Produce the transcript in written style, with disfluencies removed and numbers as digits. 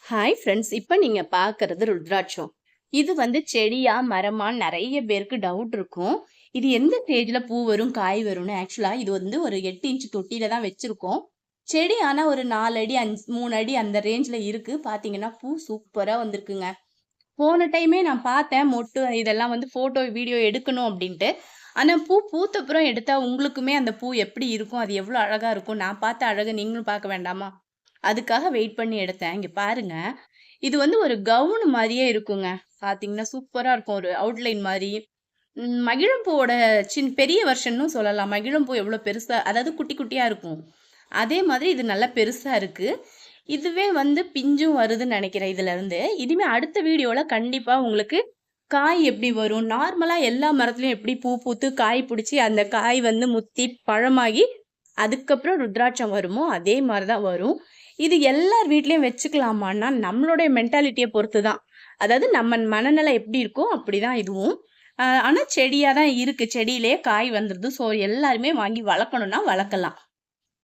Hi friends. இப்போ நீங்க பார்க்கறது ருத்ராட்சம். இது வந்து செடியா, மரமா நெறைய பேருக்கு டவுட் இருக்கும். இது எந்த ஸ்டேஜ்ல பூ வரும், காய் வரும்னு. ஆக்சுவலா இது வந்து ஒரு 8 இன்ச் தொட்டியில தான் வச்சிருக்கோம். செடி ஆனா ஒரு 4 அடி, 3 அடி அந்த ரேஞ்ச்ல இருக்கு. பார்த்தீங்கன்னா, பூ சூப்பரா வந்திருக்குங்க. போன டைமே நான் பார்த்தேன். மொட்டு இதெல்லாம் வந்து ஃபோட்டோ, வீடியோ எடுக்கணும் அப்டின்ட்டு. ஆனா பூ பூத்தப்புறம் எடுத்தா உங்களுக்குமே அந்த பூ எப்படி இருக்கும்? அது எவ்வளோ அழகா இருக்கும்? நான் பார்த்த அழக நீங்களும் பார்க்க வேண்டாமா? அதுக்காக வெயிட் பண்ணி எடுத்தேன். இங்க பாருங்க. இது வந்து ஒரு கவுன் மாரியே இருக்குங்க. பார்த்தீங்கன்னா, சூப்பரா இருக்கும். ஒரு அவுட்லைன் மாரி. மகிழம்பூவோட பெரிய வெர்ஷன்னும் சொல்லலாம். மகிழம்பூ எவ்வளோ பெருசா அதாவது குட்டி குட்டியா இருக்கும். அதே மாதிரி இது நல்லா பெருசா இருக்கு. இதுவே வந்து பிஞ்சும் வருதுன்னு நெனைக்கிறேன் இதுலருந்து. இனிமே அடுத்த வீடியோல கண்டிப்பா உங்களுக்கு காய் எப்படி வரும்? நார்மலா எல்லா மரத்துலயும் எப்படி பூ பூத்து, காய் புடிச்சு, அந்த காய் வந்து முத்தி, பழமாகி, அதுக்கப்புறம் ருத்ராட்சம் வருமோ, அதே மாரி தான் வரும். இது எல்லார் வீட்லயும் வச்சுக்கலாமான்னா, நம்மளுடைய மென்டாலிட்டிய பொறுத்து தான். அதாவது நம்ம மனநிலை எப்படி இருக்கோ, அப்படிதான் இதுவும். ஆனா செடியா தான் இருக்கு. செடியிலேயே காய் வந்துருது. ஸோ எல்லாருமே வாங்கி வளர்க்கணும்னா வளர்க்கலாம்.